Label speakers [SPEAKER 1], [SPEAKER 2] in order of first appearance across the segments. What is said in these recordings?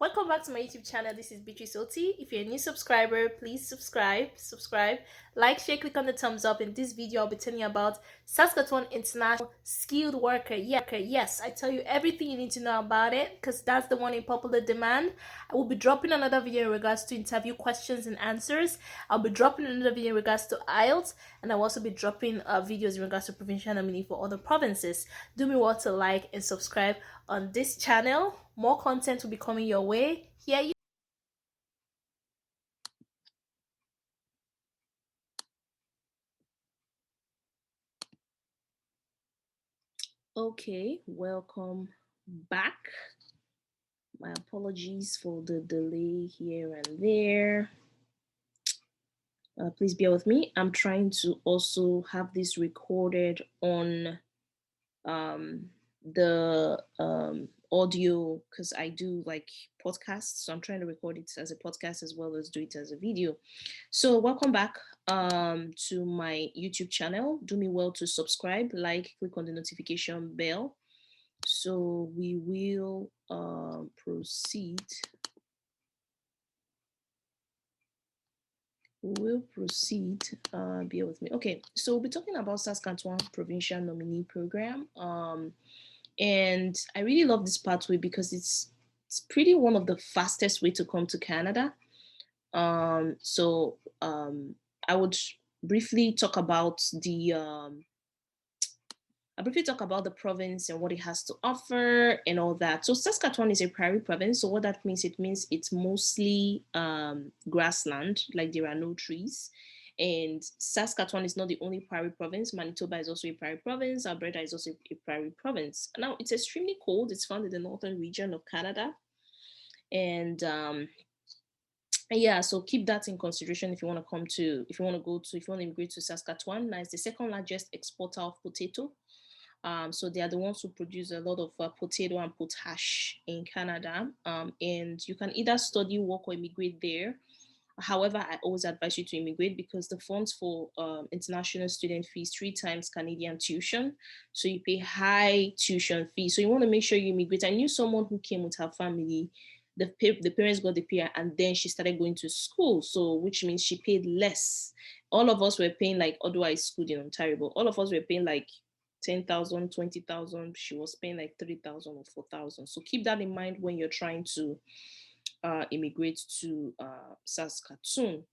[SPEAKER 1] Welcome back to my YouTube channel. This is Beatrice Otie. If you're a new subscriber, please subscribe, like, share, click on the thumbs up. In this video, I'll be telling you about Saskatchewan International skilled worker. Yes, I tell you everything you need to know about it because that's the one in popular demand. I will be dropping another video in regards to interview questions and answers. I'll be dropping another video in regards to IELTS, and I'll also be dropping videos in regards to provincial nominee for other provinces. Do me well to like and subscribe on this channel. More content will be coming your way. Here you Okay, welcome back. My apologies for the delay here and there. Please bear with me. I'm trying to also have this recorded on the audio because I do like podcasts, so I'm trying to record it as a podcast as well as do it as a video. So welcome back to my YouTube channel. Do me well to subscribe, like, click on the notification bell. So we will proceed. Bear with me. Okay, so we'll be talking about Saskatchewan Provincial Nominee Program. And I really love this pathway because it's pretty one of the fastest way to come to Canada. I would briefly talk about the province and what it has to offer and all that. So Saskatchewan is a prairie province. So what that means, it means it's mostly grassland, like there are no trees. And Saskatchewan is not the only prairie province. Manitoba is also a prairie province. Alberta is also a prairie province. Now, it's extremely cold. It's found in the northern region of Canada. And yeah, so keep that in consideration if you want to immigrate to Saskatchewan. Now, it's the second largest exporter of potato. So they are the ones who produce a lot of potato and potash in Canada. And you can either study, work, or immigrate there. However, I always advise you to immigrate because the funds for international student fees 3 times Canadian tuition. So you pay high tuition fees. So you want to make sure you immigrate. I knew someone who came with her family. The parents got the pay and then she started going to school. So which means she paid less. All of us were paying like, although I schooled in Ontario, but all of us were paying like 10,000, 20,000. She was paying like 3,000 or 4,000. So keep that in mind when you're trying to immigrate to Saskatoon.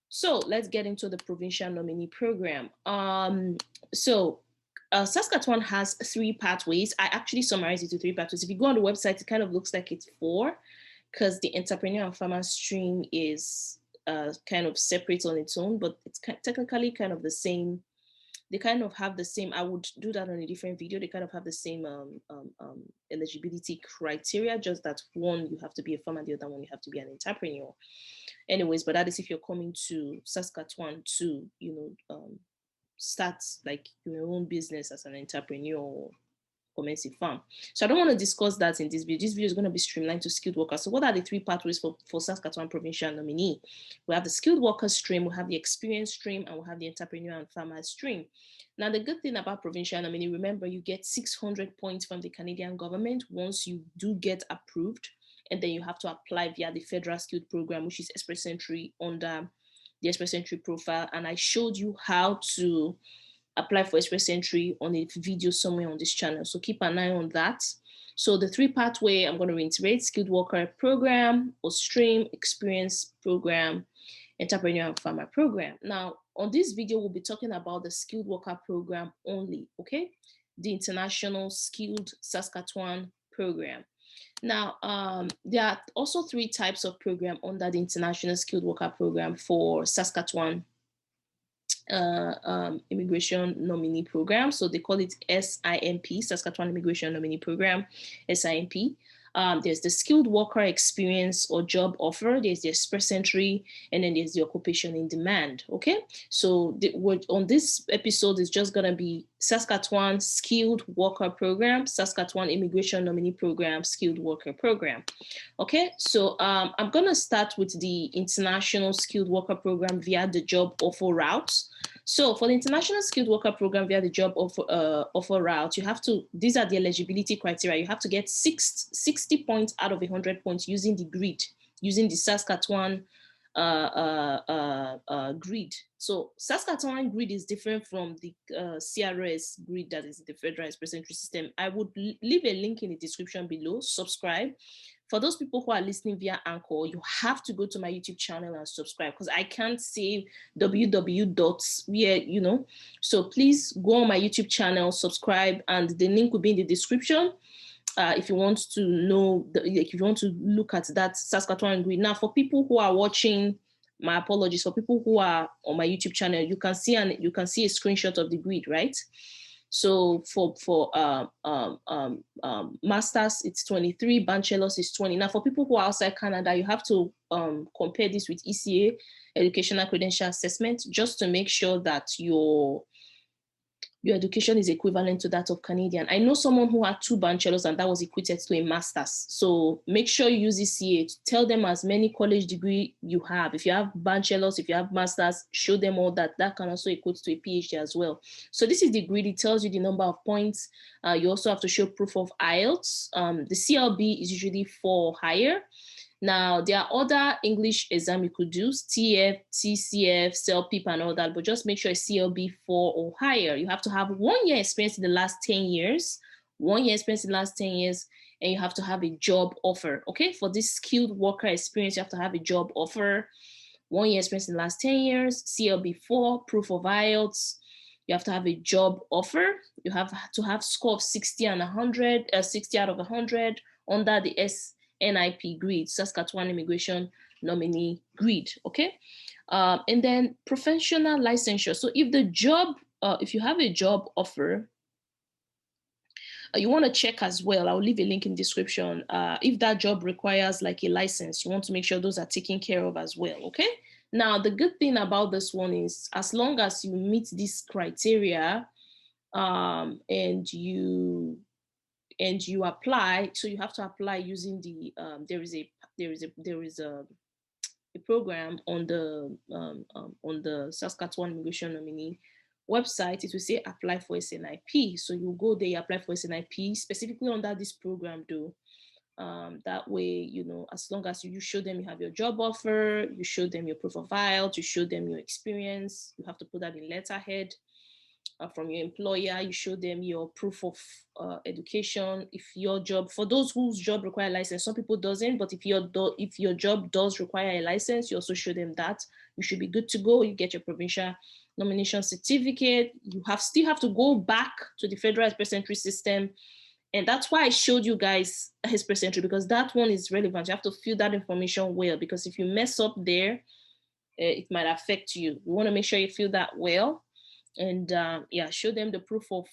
[SPEAKER 1] So let's get into the provincial nominee program. Saskatchewan has 3 pathways. I actually summarized it to 3 pathways. If you go on the website, it kind of looks like it's 4 because the entrepreneur and farmer stream is kind of separate on its own, but it's technically kind of the same. They kind of have the same. I would do that on a different video. They kind of have the same eligibility criteria, just that one you have to be a farmer, the other one you have to be an entrepreneur. Anyways, but that is if you're coming to Saskatchewan to, start like your own business as an entrepreneur or commence a farm. So I don't want to discuss that in this video. This video is going to be streamlined to skilled workers. So what are the 3 pathways for Saskatchewan provincial nominee? We have the skilled worker stream, we have the experience stream, and we have the entrepreneur and farmer stream. Now, the good thing about provincial nominee, remember, you get 600 points from the Canadian government once you do get approved, and then you have to apply via the federal skilled program, which is Express Entry under the Express Entry profile. And I showed you how to apply for Express Entry on a video somewhere on this channel. So keep an eye on that. So the 3 pathway, I'm going to reiterate: skilled worker program or stream, experience program, entrepreneur and farmer program. Now, on this video, we'll be talking about the skilled worker program only, okay? The International Skilled Saskatchewan program. Now, there are also 3 types of program under the International Skilled Worker program for Saskatchewan immigration nominee program. So they call it SINP, Saskatchewan Immigration Nominee Program, SINP. There's the skilled worker experience or job offer, there's the express entry, and then there's the occupation in demand. Okay, so on this episode is just gonna be Saskatchewan Skilled Worker Program, Saskatchewan Immigration Nominee Program, Skilled Worker Program. Okay, so I'm going to start with the International Skilled Worker Program via the job offer route. So for the International Skilled Worker Program via the job offer route, you have to, these are the eligibility criteria. You have to get 60 points out of 100 points using the grid, using the Saskatchewan grid. So Saskatchewan grid is different from the CRS grid, that is the Federal Express Entry System. I would leave a link in the description below. Subscribe. For those people who are listening via Anchor, you have to go to my YouTube channel and subscribe, because I can't say www. So please go on my YouTube channel, subscribe, and the link will be in the description. If you want to know, if you want to look at that Saskatchewan grid. Now, for people who are watching, my apologies, for people who are on my YouTube channel, you can see a screenshot of the grid, right? So for masters, it's 23, bachelors is 20. Now, for people who are outside Canada, you have to compare this with ECA, Educational Credential Assessment, just to make sure that your education is equivalent to that of Canadian. I know someone who had 2 bachelors and that was equated to a master's. So make sure you use ECA to tell them as many college degree you have. If you have bachelors, if you have masters, show them all that. That can also equate to a PhD as well. So this is the grid. It tells you the number of points. You also have to show proof of IELTS. The CLB is usually 4 or higher. Now, there are other English exam you could do, TF, TCF, CELPIP, and all that, but just make sure it's CLB 4 or higher. You have to have 1 year experience in the last 10 years, 1 year experience in the last 10 years, and you have to have a job offer, okay? For this skilled worker experience, you have to have a job offer, 1 year experience in the last 10 years, CLB 4, proof of IELTS. You have to have a job offer. You have to have score of 60 and 100, 60 out of 100 under the SINP grid, Saskatchewan Immigration Nominee grid, okay? And then professional licensure. So if the job, if you have a job offer, you want to check as well. I'll leave a link in the description. If that job requires like a license, you want to make sure those are taken care of as well, okay? Now, the good thing about this one is as long as you meet this criteria and you apply, so you have to apply using the there is a program on the Saskatchewan Immigration Nominee website. It will say apply for SINP. So you go there, apply for SINP specifically under this program though. That way, as long as you show them you have your job offer, you show them your proof of IELTS, you show them your experience, you have to put that in letterhead. From your employer, you show them your proof of education. If your job, for those whose job require a license, some people doesn't, but if your job does require a license, you also show them that. You should be good to go. You get your provincial nomination certificate. You still have to go back to the Federal Express Entry System. And that's why I showed you guys Express Entry, because that one is relevant. You have to fill that information well, because if you mess up there, it might affect you. You want to make sure you fill that well. And show them the proof of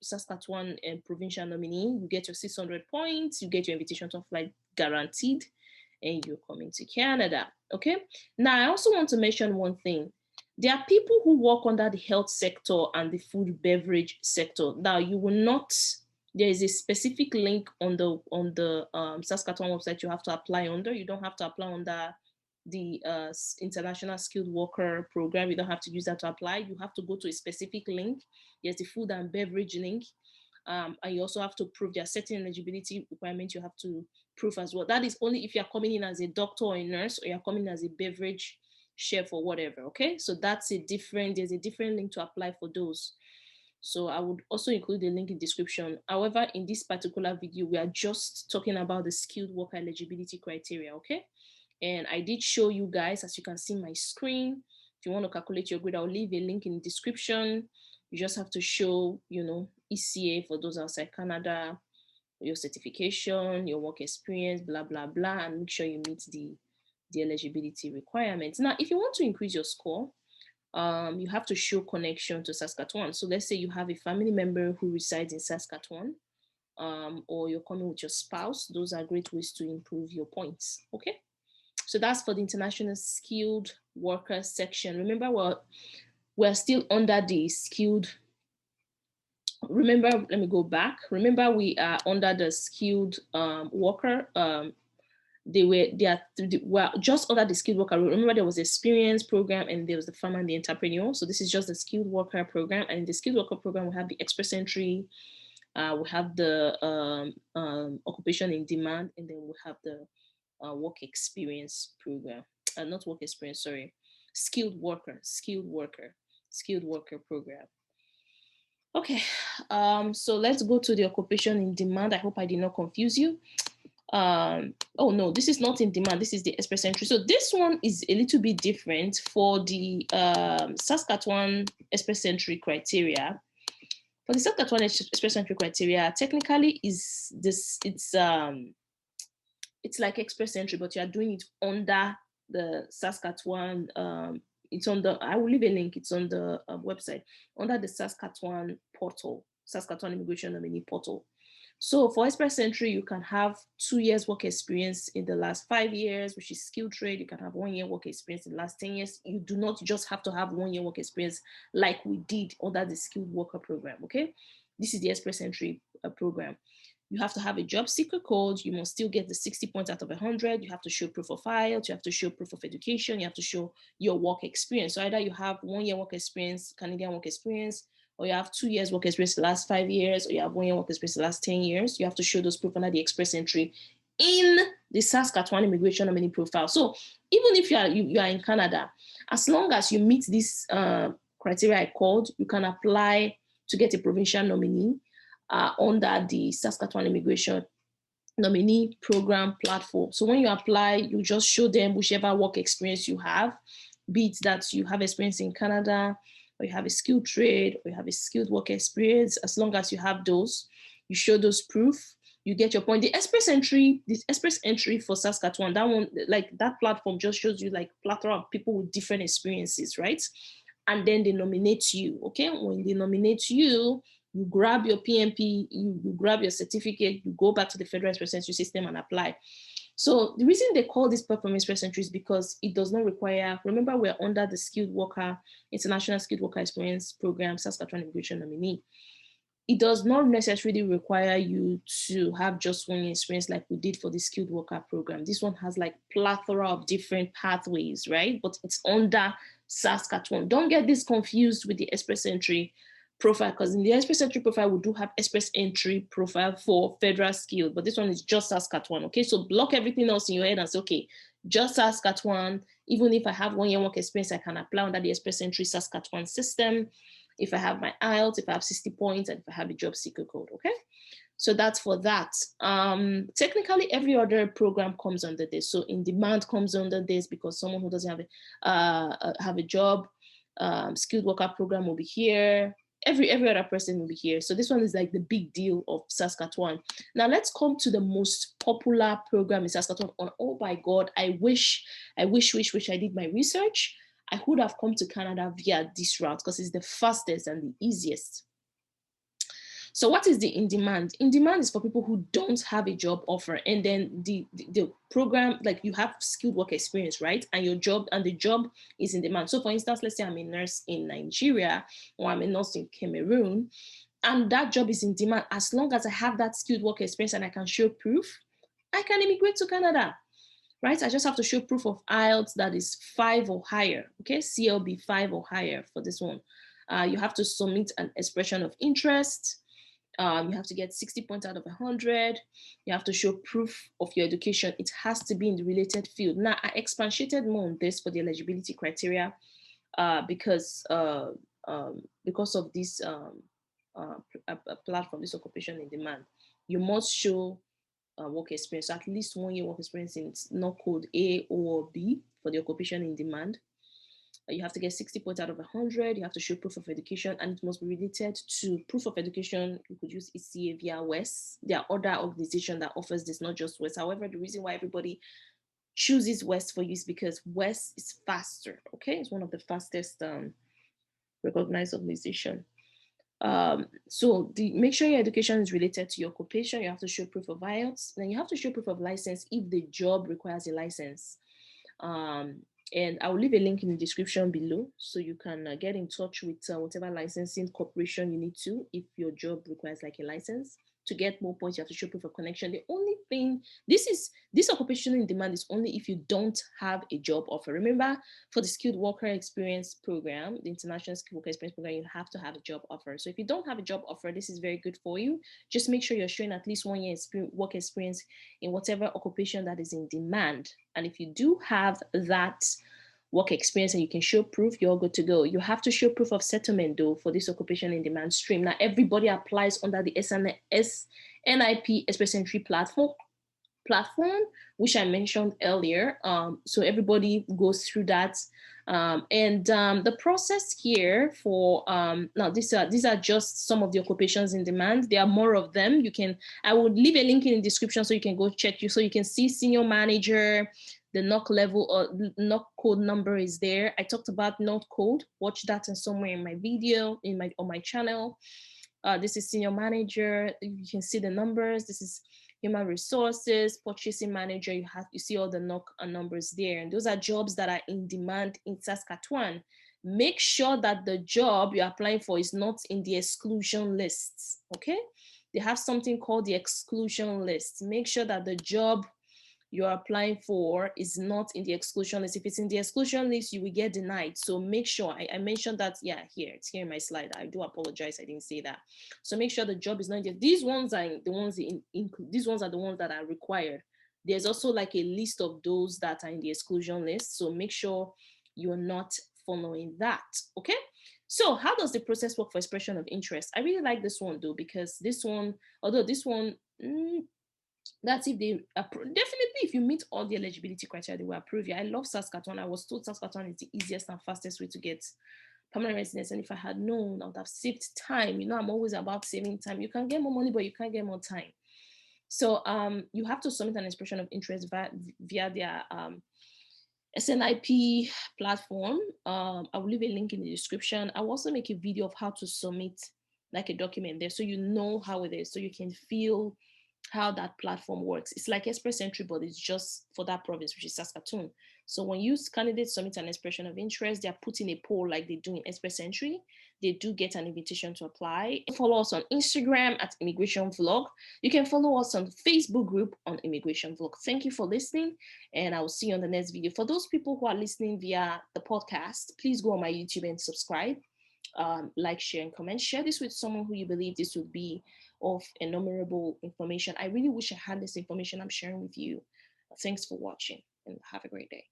[SPEAKER 1] Saskatchewan and provincial nominee. You get your 600 points, you get your invitation to flight guaranteed, and you're coming to Canada. Okay. Now, I also want to mention one thing. There are people who work under the health sector and the food beverage sector. Now, you will not. There is a specific link on the Saskatchewan website you have to apply under. You don't have to apply under the International Skilled Worker Program. You don't have to use that to apply. You have to go to a specific link. There's the food and beverage link. And you also have to prove there are certain eligibility requirements you have to prove as well. That is only if you're coming in as a doctor or a nurse, or you're coming in as a beverage chef or whatever, okay? So there's a different link to apply for those. So I would also include the link in description. However, in this particular video, we are just talking about the skilled worker eligibility criteria, okay? And I did show you guys, as you can see my screen. If you want to calculate your grade, I'll leave a link in the description. You just have to show, ECA for those outside Canada, your certification, your work experience, blah, blah, blah, and make sure you meet the eligibility requirements. Now, if you want to increase your score, you have to show connection to Saskatchewan. So let's say you have a family member who resides in Saskatchewan, or you're coming with your spouse. Those are great ways to improve your points, okay? So that's for the international skilled worker section. Remember, we're still under the skilled. Remember, let me go back. Remember, we are under the skilled worker. They were just under the skilled worker. Remember, there was experience program and there was the farmer and the entrepreneur. So this is just the skilled worker program. And in the skilled worker program, we have the express entry, we have the occupation in demand, and then we have the work experience program. Not work experience, sorry, skilled worker program. Okay, so let's go to the occupation in demand. I hope I did not confuse you. Oh no, this is not in demand, this is the express entry. So this one is a little bit different for the Saskatchewan express entry criteria. For the Saskatchewan express entry criteria, technically is this, it's like express entry, but you are doing it under the Saskatchewan, it's on the, I will leave a link, it's on the website, under the Saskatchewan portal, Saskatchewan Immigration Nominee portal. So for express entry, you can have 2 years work experience in the last 5 years, which is skilled trade. You can have 1 year work experience in the last 10 years. You do not just have to have 1 year work experience like we did under the skilled worker program, okay? This is the express entry program. You have to have a job seeker code. You must still get the 60 points out of 100. You have to show proof of IELTS. You have to show proof of education. You have to show your work experience. So either you have 1 year work experience, Canadian work experience, or you have 2 years work experience the last 5 years, or you have 1 year work experience the last 10 years. You have to show those proof under the express entry in the Saskatchewan Immigration Nominee profile. So even if you are in Canada, as long as you meet this criteria I called, you can apply to get a provincial nominee under the Saskatchewan Immigration Nominee Program platform. So when you apply, you just show them whichever work experience you have, be it that you have experience in Canada, or you have a skilled trade, or you have a skilled work experience. As long as you have those, you show those proof, you get your point. The express entry for Saskatchewan, that one, like that platform just shows you like plethora of people with different experiences, right? And then they nominate you, okay? When they nominate you, you grab your PNP, you grab your certificate, you go back to the Federal Express Entry system and apply. So the reason they call this performance express entry is because it does not require, remember we're under the skilled worker, International Skilled Worker Experience Program, Saskatchewan Immigration Nominee. It does not necessarily require you to have just 1 year experience like we did for the skilled worker program. This one has like plethora of different pathways, right? But it's under Saskatchewan. Don't get this confused with the express entry profile, because in the express entry profile, we do have express entry profile for federal skill, but this one is just Saskatchewan, okay? So block everything else in your head and say, okay, just Saskatchewan. Even if I have 1 year work experience, I can apply under the express entry Saskatchewan system. If I have my IELTS, if I have 60 points, and if I have a job seeker code, okay? So that's for that. Technically, every other program comes under this. So in demand comes under this because someone who doesn't have a job, skilled worker program will be here. Every other person will be here. So this one is like the big deal of Saskatchewan. Now let's come to the most popular program in Saskatchewan. Oh my God, I wish I did my research. I would have come to Canada via this route because it's the fastest and the easiest. So what is the in demand? In demand is for people who don't have a job offer, and then the program, like you have skilled work experience, right? And your job, and the job is in demand. So for instance, let's say I'm a nurse in Nigeria, or I'm a nurse in Cameroon, and that job is in demand. As long as I have that skilled work experience and I can show proof, I can immigrate to Canada, right? I just have to show proof of IELTS that is 5 or higher, okay? CLB 5 or higher for this one. You have to submit an expression of interest. You have to get 60 points out of 100. You have to show proof of your education. It has to be in the related field. Now, I expatiated more on this for the eligibility criteria because of this platform, this occupation in demand. You must show work experience, so at least 1 year work experience in not code A or B for the occupation in demand. You have to get 60 points out of 100. You have to show proof of education, and it must be related to proof of education. You could use ECA via WES. There are other organizations that offers this, not just WES. However, the reason why everybody chooses WES for you is because WES is faster, okay? It's one of the fastest recognized organization. So make sure your education is related to your occupation. You have to show proof of IELTS. Then you have to show proof of license if the job requires a license. And I will leave a link in the description below so you can get in touch with whatever licensing corporation you need to if your job requires like a license. To get more points, you have to show proof of connection. The only thing, this occupational in demand is only if you don't have a job offer. Remember, for the skilled worker experience program, the international skilled worker experience program, you have to have a job offer. So if you don't have a job offer, this is very good for you. Just make sure you're showing at least 1 year work experience in whatever occupation that is in demand. And if you do have that work experience and you can show proof, you're good to go. You have to show proof of settlement though for this occupation in demand stream. Now everybody applies under the SNIP Express Entry platform, which I mentioned earlier. So everybody goes through that. The process here for now these are just some of the occupations in demand. There are more of them. I would leave a link in the description so you can go check so you can see senior manager. The NOC level or NOC code number is there. I talked about NOC code. Watch that in somewhere in my video on my channel. This is senior manager. You can see the numbers. This is human resources, purchasing manager. You see all the NOC numbers there, and those are jobs that are in demand in Saskatchewan. Make sure that the job you're applying for is not in the exclusion lists. Okay, they have something called the exclusion list. Make sure that the job you're applying for is not in the exclusion list. If it's in the exclusion list, you will get denied. So make sure, I mentioned that, yeah, it's here in my slide. I do apologize, I didn't say that. So make sure the job is not in there. These ones are the ones these ones are the ones that are required. There's also like a list of those that are in the exclusion list. So make sure you're not following that, okay? So how does the process work for expression of interest? I really like this one though, because this one, although this one, that's if they definitely if you meet all the eligibility criteria, they will approve you. I love Saskatchewan. I was told Saskatchewan is the easiest and fastest way to get permanent residence, and if I had known, I would have saved time. I'm always about saving time. You can get more money, but you can't get more time. So you have to submit an expression of interest via their SNIP platform. I will leave a link in the description. I will also make a video of how to submit like a document there so you know how it is, so you can feel how that platform works. It's like Express Entry, but it's just for that province, which is Saskatoon. So when candidates submit an expression of interest, they're put in a poll like they do in Express Entry. They do get an invitation to apply. Follow us on Instagram at Immigration Vlog. You can follow us on Facebook group on Immigration Vlog. Thank you for listening, and I will see you on the next video. For those people who are listening via the podcast, please go on my YouTube and subscribe. Like, share, and comment. Share this with someone who you believe this would be of innumerable information. I really wish I had this information I'm sharing with you. Thanks for watching and have a great day.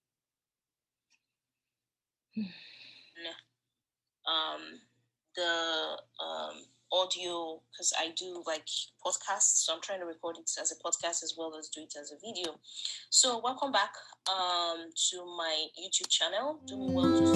[SPEAKER 1] The audio, because I do like podcasts, so I'm trying to record it as a podcast as well as do it as a video. So welcome back to my YouTube channel. Do me well to